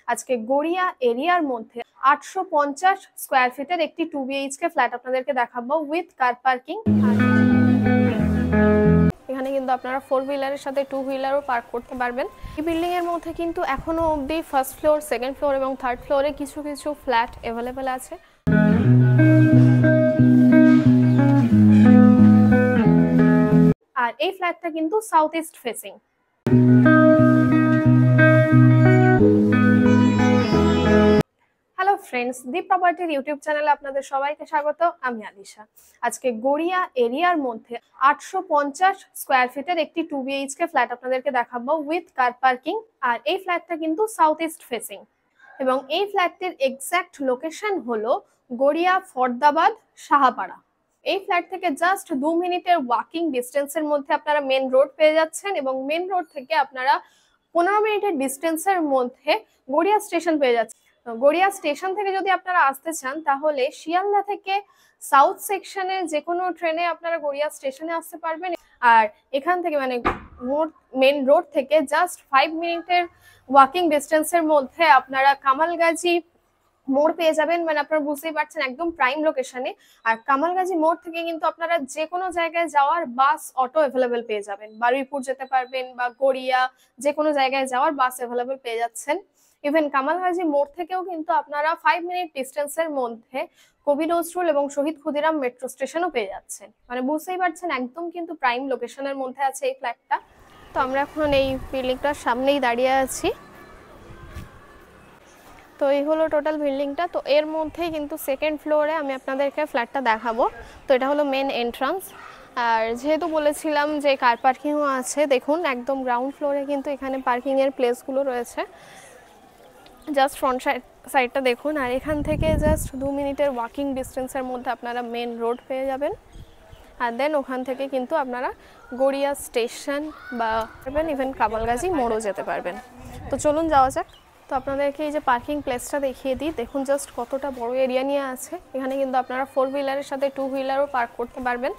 আজকে গড়িয়া এরিয়ার মধ্যে 850 স্কোয়ার ফিটের একটি 2 BHK ফ্ল্যাট আপনাদেরকে দেখাবো উইথ কার পার্কিং। এখানে কিন্তু আপনারা 4 হুইলারের সাথে 2 হুইলারও পার্ক করতে পারবেন। এই বিল্ডিং এর মধ্যে কিন্তু এখনো অবধি ফার্স্ট ফ্লোর, সেকেন্ড ফ্লোর এবং থার্ড ফ্লোরে কিছু কিছু ফ্ল্যাট অ্যাভেলেবেল আছে। আর এই ফ্ল্যাটটা কিন্তু south east facing. Hello friends, Deep প্রপার্টির ইউটিউব চ্যানেলে আপনাদের সবাইকে স্বাগত। আমি আলিশা। আজকে গড়িয়া এরিয়ার মধ্যে 850 স্কোয়ার ফিটের একটি 2 BHK ফ্ল্যাট আপনাদেরকে দেখাবো উইথ কার পার্কিং। আর এই ফ্ল্যাটটা কিন্তু সাউথ ইস্ট ফেসিং এবং এই ফ্ল্যাটটির এক্স্যাক্ট লোকেশন হলো গড়িয়া ফরদাবাদ সাহাপাড়া। এই ফ্ল্যাট থেকে জাস্ট 2 মিনিটের ওয়াকিং ডিস্টেন্সের মধ্যে আপনারা মেন রোড পেয়ে যাচ্ছেন এবং মেন রোড থেকে আপনারা 15 মিনিটের ডিস্টেন্সের মধ্যে গড়িয়া স্টেশন পেয়ে যাচ্ছেন। গড়িয়া স্টেশন থেকে যদি আপনারা আসতে চান তাহলে শিয়ালদা থেকে সাউথ সেকশনের যে কোনো ট্রেনে আপনারা গড়িয়া স্টেশনে আসতে পারবেন। আর এখান থেকে মানে মেন রোড থেকে জাস্ট 5 মিনিটের ওয়াকিং ডিস্টেন্সের মধ্যে আপনারা কামালগাজী মোড় পেয়ে যাবেন। মানে আপনারা বুঝতেই পারছেন একদম প্রাইম লোকেশনে। আর কামালগাজী মোড় থেকে কিন্তু আপনারা যে কোনো জায়গায় যাওয়ার বাস অটো অ্যাভেলেবেল পেয়ে যাবেন। বারুইপুর যেতে পারবেন বা গড়িয়া যে কোনো জায়গায় যাওয়ার বাস অ্যাভেলেবেল পেয়ে যাচ্ছেন। ইভেন কামালগাজী মোড় থেকেও কিন্তু আপনারা 5 মিনিট ডিস্টেন্সের মধ্যে কবি নজরুল এবং শহীদ ক্ষুদিরাম মেট্রো স্টেশনও পেয়ে যাচ্ছেন। মানে বুঝতেই পারছেন একদম কিন্তু প্রাইম লোকেশনের মধ্যে আছে এই ফ্ল্যাটটা। তো আমরা এখন এই বিল্ডিংটার সামনেই দাঁড়িয়ে আছি। তো এই হলো টোটাল বিল্ডিংটা। তো এর মধ্যেই কিন্তু সেকেন্ড ফ্লোরে আমি আপনাদেরকে ফ্ল্যাটটা দেখাবো। তো এটা হলো মেন এন্ট্রান্স। আর যেহেতু বলেছিলাম যে কার পার্কিংও আছে, দেখুন একদম গ্রাউন্ড ফ্লোরে কিন্তু এখানে পার্কিংয়ের প্লেসগুলো রয়েছে। জাস্ট ফ্রন্ট সাইডটা দেখুন। আর এখান থেকে জাস্ট 2 মিনিটের ওয়াকিং ডিস্টেন্সের মধ্যে আপনারা মেন রোড পেয়ে যাবেন। আর দেন ওখান থেকে কিন্তু আপনারা গড়িয়া স্টেশন বা ইভেন কামালগাজী মোড়ও যেতে পারবেন। তো চলুন যাওয়া যাক। তো আপনাদেরকে এই যে পার্কিং প্লেসটা দেখিয়ে দিই। দেখুন জাস্ট কতটা বড় এরিয়া নিয়ে আছে। এখানে কিন্তু আপনারা 4 হুইলারের সাথে 2 হুইলারও পার্ক করতে পারবেন।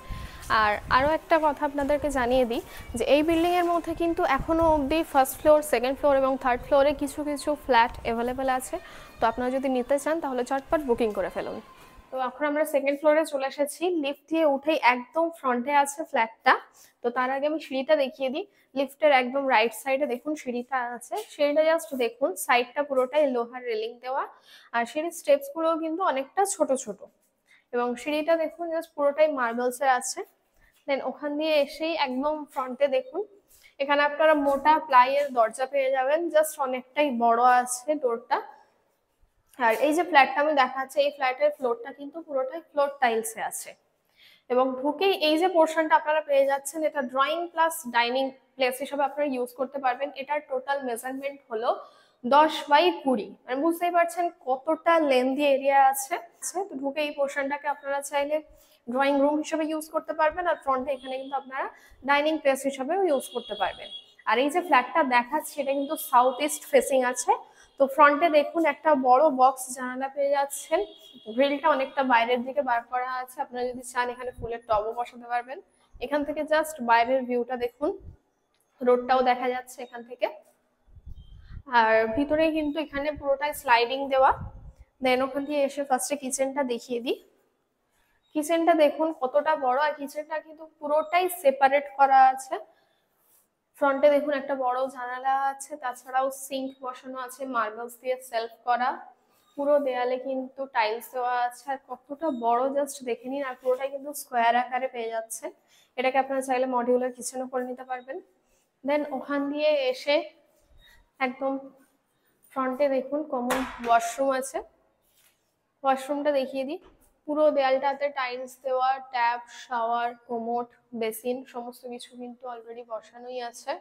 আর আরও একটা কথা আপনাদেরকে জানিয়ে দিই যে এই বিল্ডিংয়ের মধ্যে কিন্তু এখনও অবধি ফার্স্ট ফ্লোর, সেকেন্ড ফ্লোর এবং থার্ড ফ্লোরে কিছু কিছু ফ্ল্যাট অ্যাভেলেবেল আছে। তো আপনারা যদি নিতে চান তাহলে চটপট বুকিং করে ফেলুন। তো এখন আমরা সেকেন্ড ফ্লোরে চলে এসেছি। লিফট দিয়ে উঠেই একদম ফ্রন্টে আছে ফ্ল্যাটটা। তো তার আগে আমি সিঁড়িটা দেখিয়ে দিই। লিফটের একদম রাইট সাইডে দেখুন সিঁড়িটা আছে। সিঁড়িটা জাস্ট দেখুন, সাইডটা পুরোটাই লোহার রেলিং দেওয়া। আর সিঁড়ির স্টেপস গুলো কিন্তু অনেকটা ছোট ছোট এবং সিঁড়িটা দেখুন জাস্ট পুরোটাই মার্বেলসের আছে। দেন ওখান দিয়ে এসেই একদম ফ্রন্টে দেখুন এখানে আপনারা মোটা প্লাইয়ের দরজা পেয়ে যাবেন। জাস্ট অনেকটাই বড় আছে ডোরটা। আর এই যে ফ্ল্যাটটা আমি দেখাচ্ছি, এই ফ্ল্যাটের ফ্লোরটা কিন্তু পুরোটাই ফ্লোর টাইলসে আছে এবং ঢুকেই এই যে পোর্শনটা আপনারা পেয়ে যাচ্ছেন এটা ড্রয়িং প্লাস ডাইনিং প্লেস হিসেবে আপনারা ইউজ করতে পারবেন। এটার টোটাল মেজারমেন্ট হলো 10/20। মানে বুঝতেই পারছেন কতটা লেন্থি এরিয়া আছে। তো ঢুকে এই পোর্শনটাকে আপনারা চাইলে ড্রয়িং রুম হিসেবে ইউজ করতে পারবেন। আর ফ্রন্টে এখানে কিন্তু আপনারা ডাইনিং প্লেস হিসেবেও ইউজ করতে পারবেন। আর এই যে ফ্ল্যাটটা দেখাচ্ছি এটা কিন্তু সাউথ ইস্ট ফেসিং আছে। তো ফ্রন্টে দেখুন একটা বড় বক্স জানালা পেয়ে যাচ্ছেন। গ্রিলটা অনেকটা বাইরের দিকে বার করা আছে। আপনারা যদি চান এখানে ফুলের টবও বসাতে পারবেন। এখান থেকে জাস্ট বাইরের ভিউটা দেখুন, রোডটাও দেখা যাচ্ছে এখান থেকে। আর ভিতরে কিন্তু এখানে পুরোটাই স্লাইডিং দেওয়া। দেন ওখান দিয়ে এসে ফার্স্টে কিচেনটা দেখিয়ে দিই। কিচেনটা দেখুন কতটা বড়। আর কিচেনটা কিন্তু পুরোটাই সেপারেট করা আছে। ফ্রন্টে দেখুন একটা বড় জানালা আছে, তাছাড়াও সিঙ্ক বসানো আছে মার্বেলস দিয়ে সেলফ করা। পুরো দেয়ালে কিন্তু টাইলস দেওয়া আছে। আর কতটা বড় জাস্ট দেখে নিন। আর পুরোটাই কিন্তু স্কোয়ার আকারে পেয়ে যাচ্ছে। এটাকে আপনারা চাইলে মডিউলার কিচেনও করে নিতে পারবেন। দেন ওখান দিয়ে এসে একদম ফ্রন্টে দেখুন কমন ওয়াশরুম আছে। ওয়াশরুমটা দেখিয়ে দিই। পুরো দেয়ালটাতে টাইলস দেওয়া, ট্যাপ, শাওয়ার, কোমোড, বেসিন সমস্ত কিছু কিন্তু অলরেডি বসানোই আছে।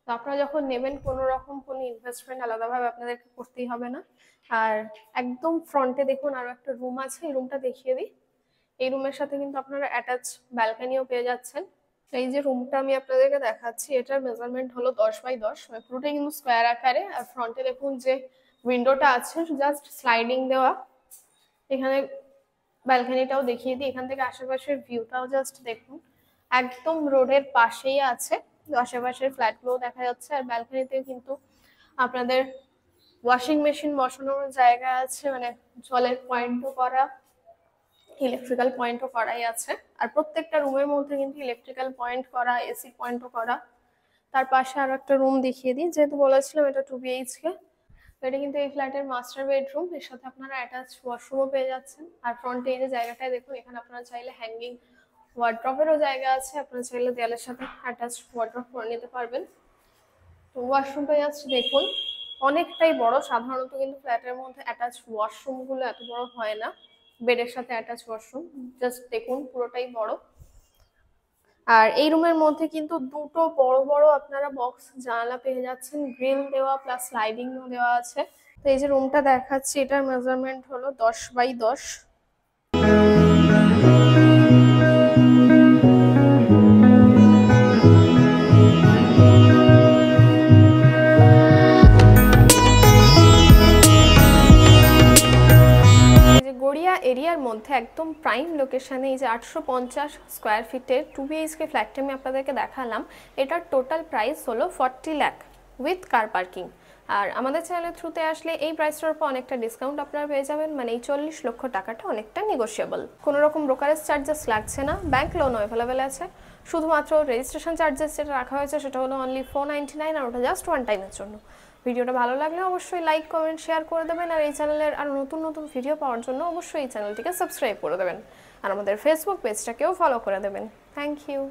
তো আপনারা যখন নেবেন কোনো রকম কোনো ইনভেস্টমেন্ট আলাদাভাবে আপনাদেরকে করতেই হবে না। আর একদম ফ্রন্টে দেখুন আরো একটা রুম আছে, এই রুমটা দেখিয়ে দিই। এই রুমের সাথে কিন্তু আপনারা অ্যাটাচ ব্যালকনিও পেয়ে যাচ্ছেন। এই যে রুমটা আমি আপনাদেরকে দেখাচ্ছি এটার মেজারমেন্ট হলো 10/10, মানে পুরোটাই কিন্তু স্কোয়ার আকারে। আর ফ্রন্টে দেখুন যে উইন্ডোটা আছে জাস্ট স্লাইডিং দেওয়া। এখানে ব্যালকনিটাও দেখিয়ে দিই। এখান থেকে আশেপাশের ভিউটাও জাস্ট দেখুন, একদম রোডের পাশেই আছে। আশেপাশের ফ্ল্যাটগুলো দেখা যাচ্ছে। আর ব্যালকনিতেও কিন্তু আপনাদের ওয়াশিং মেশিন বসানোর জায়গা আছে, মানে জলের পয়েন্টও করা, ইলেকট্রিক্যাল পয়েন্টও করাই আছে। আর প্রত্যেকটা রুমের মধ্যে কিন্তু ইলেকট্রিক্যাল পয়েন্ট করা, এসি পয়েন্টও করা। তার পাশে আরো একটা রুম দেখিয়ে দিই, যেহেতু বলেছিলাম এটা 2 BHK। তো এটা কিন্তু এই ফ্ল্যাটের মাস্টার বেডরুম, এর সাথে আপনারা অ্যাটাচ ওয়াশরুমও পেয়ে যাচ্ছেন। আর ফ্রন্টে এই যে জায়গাটায় দেখুন, এখানে আপনারা চাইলে হ্যাঙ্গিং ওয়ার্ড্রপেরও জায়গা আছে, আপনারা চাইলে দেয়ালের সাথে অ্যাটাচ ওয়ার্ড্রপ করে নিতে পারবেন। তো ওয়াশরুমটা জাস্ট দেখুন, অনেকটাই বড়। সাধারণত কিন্তু ফ্ল্যাটের মধ্যে অ্যাটাচ ওয়াশরুমগুলো এত বড় হয় না, বেডের সাথে অ্যাটাচ ওয়াশরুম। জাস্ট দেখুন, পুরোটাই বড়। আর এই রুমের মধ্যে কিন্তু দুটো বড় বড় আপনারা বক্স জানালা পেয়ে যাচ্ছেন, গ্রিল দেওয়া প্লাস স্লাইডিংও দেওয়া আছে। তো এই যে রুমটা দেখাচ্ছি, এটার মেজারমেন্ট হলো 10x10। গড়িয়া এরিয়ার মধ্যে একদম প্রাইম লোকেশনে এই যে 850 স্কোয়ার ফিটের 2 BHK ফ্ল্যাটটা আমি আপনাদেরকে দেখালাম, এটার টোটাল প্রাইস হলো 40 লাখ উইথ কার পার্কিং। আর আমাদের চ্যানেলের থ্রুতে আসলে এই প্রাইসটার উপর অনেকটা ডিসকাউন্ট আপনারা পেয়ে যাবেন, মানে এই 40 লক্ষ টাকাটা অনেকটা নেগোশিয়েবল। কোনো রকম ব্রোকারেজ চার্জেস লাগছে না, ব্যাংক লোনও অ্যাভেলেবেল আছে। শুধুমাত্র রেজিস্ট্রেশন চার্জেস যেটা রাখা হয়েছে সেটা হলো অনলি 499, আর ওটা জাস্ট ওয়ান টাইমের জন্য। ভিডিওটা ভালো লাগলে অবশ্যই লাইক কমেন্ট শেয়ার করে দেবেন, আর এই চ্যানেলের আরও নতুন নতুন ভিডিও পাওয়ার জন্য অবশ্যই এই চ্যানেলটিকে সাবস্ক্রাইব করে দেবেন, আর আমাদের ফেসবুক পেজটাকেও ফলো করে দেবেন। Thank you.